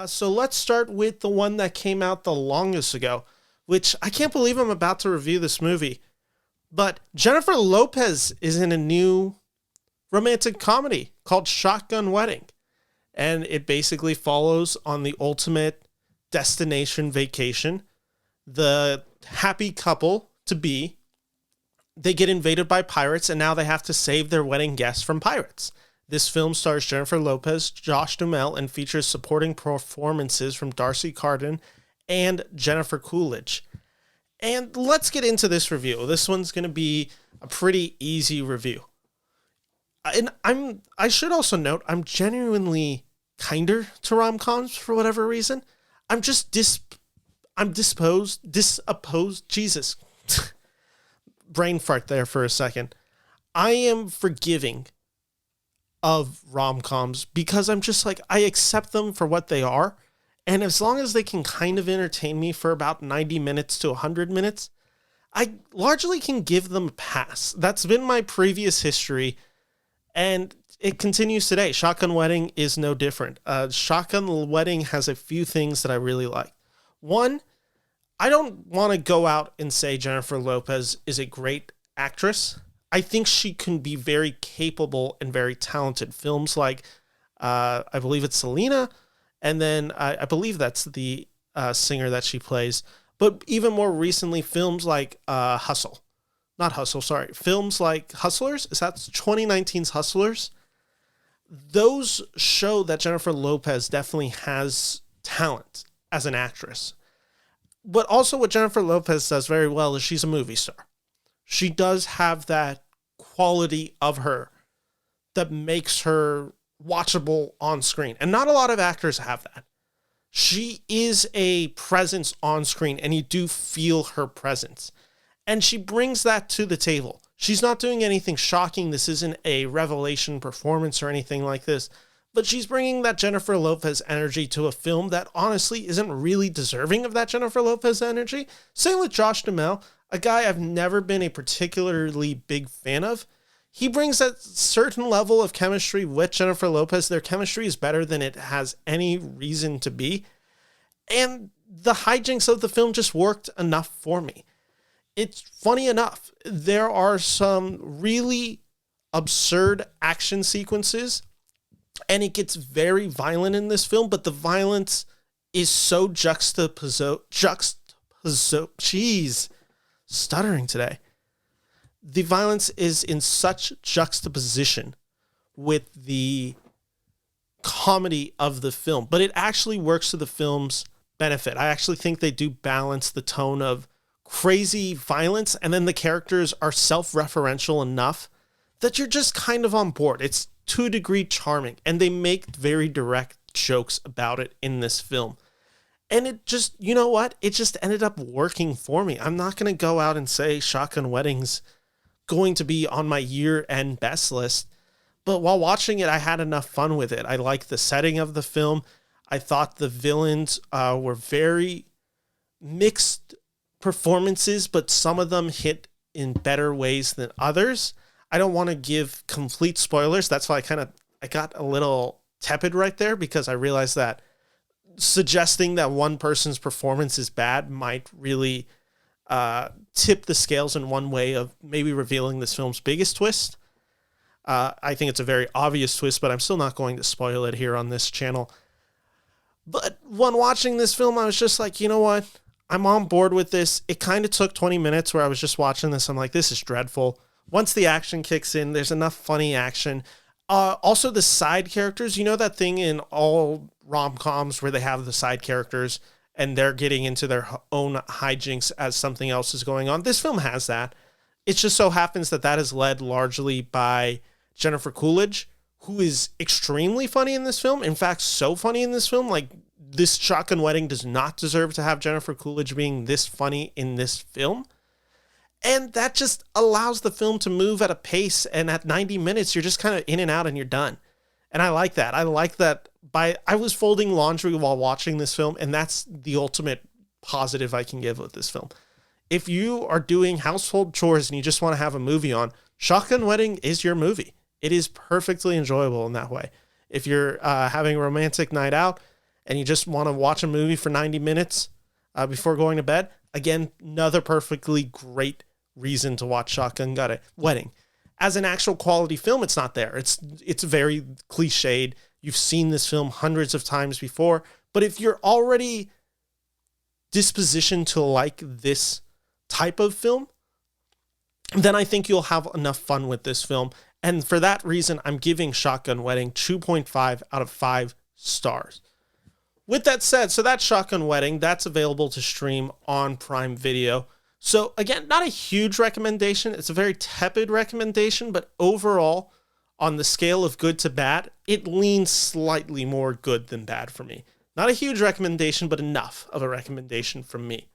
So let's start with the one that came out the longest ago, which I can't believe I'm about to review this movie. But Jennifer Lopez is in a new romantic comedy called Shotgun Wedding. And it basically follows on the ultimate destination vacation. The happy couple to be, they get invaded by pirates and now they have to save their wedding guests from pirates. This film stars Jennifer Lopez, Josh Duhamel, and features supporting performances from Darcy Carden and Jennifer Coolidge. And let's get into this review. This one's going to be a pretty easy review. And I should also note, I'm genuinely kinder to rom-coms for whatever reason. I'm just disopposed. Jesus. Brain fart there for a second. I am forgiving of rom-coms because I'm just like, I accept them for what they are. And as long as they can kind of entertain me for about 90 minutes to 100 minutes, I largely can give them a pass. That's been my previous history, and it continues today. Shotgun Wedding is no different. Shotgun Wedding has a few things that I really like. One, I don't want to go out and say Jennifer Lopez is a great actress. I think she can be very capable and very talented. Films like, I believe it's Selena, and then I believe that's the singer that she plays. But even more recently, films like films like Hustlers. Is that 2019's Hustlers? Those show that Jennifer Lopez definitely has talent as an actress. But also what Jennifer Lopez does very well is she's a movie star. She does have that quality of her that makes her watchable on screen. And not a lot of actors have that. She is a presence on screen, and you do feel her presence. And she brings that to the table. She's not doing anything shocking. This isn't a revelation performance or anything like this. But she's bringing that Jennifer Lopez energy to a film that honestly isn't really deserving of that Jennifer Lopez energy. Same with Josh Duhamel, a guy I've never been a particularly big fan of. He brings that certain level of chemistry with Jennifer Lopez. Their chemistry is better than it has any reason to be. And the hijinks of the film just worked enough for me. It's funny enough. There are some really absurd action sequences, and it gets very violent in this film, but the violence is so stuttering today. The violence is in such juxtaposition with the comedy of the film, but it actually works to the film's benefit. I actually think they do balance the tone of crazy violence, and then the characters are self-referential enough that you're just kind of on board. It's to a degree charming, and they make very direct jokes about it in this film. And it just, you know what? It just ended up working for me. I'm not going to go out and say Shotgun Wedding's going to be on my year-end best list, but while watching it, I had enough fun with it. I liked the setting of the film. I thought the villains were very mixed performances, but some of them hit in better ways than others. I don't want to give complete spoilers. That's why I got a little tepid right there, because I realized that suggesting that one person's performance is bad might really tip the scales in one way of maybe revealing this film's biggest twist. I think it's a very obvious twist, but I'm still not going to spoil it here on this channel. But when watching this film, I was just like, you know what? I'm on board with this. It kind of took 20 minutes where I was just watching this. I'm like, this is dreadful. Once the action kicks in, there's enough funny action. Also, the side characters, you know that thing in all rom-coms where they have the side characters and they're getting into their own hijinks as something else is going on? This film has that. It just so happens that that is led largely by Jennifer Coolidge, who is extremely funny in this film. In fact, so funny in this film. Like, this Shotgun Wedding does not deserve to have Jennifer Coolidge being this funny in this film. And that just allows the film to move at a pace. And at 90 minutes, you're just kind of in and out and you're done. And I like that. I like that. I was folding laundry while watching this film, and that's the ultimate positive I can give with this film. If you are doing household chores and you just want to have a movie on, Shotgun Wedding is your movie. It is perfectly enjoyable in that way. If you're having a romantic night out and you just want to watch a movie for 90 minutes before going to bed, again, another perfectly great reason to watch Shotgun Wedding. As an actual quality film, it's not there. It's very cliched. You've seen this film hundreds of times before, but if you're already dispositioned to like this type of film, then I think you'll have enough fun with this film. And for that reason, I'm giving Shotgun Wedding 2.5 out of 5 stars. With that said, so that's Shotgun Wedding. That's available to stream on Prime Video. So again, not a huge recommendation. It's a very tepid recommendation, but overall, on the scale of good to bad, it leans slightly more good than bad for me. Not a huge recommendation, but enough of a recommendation from me.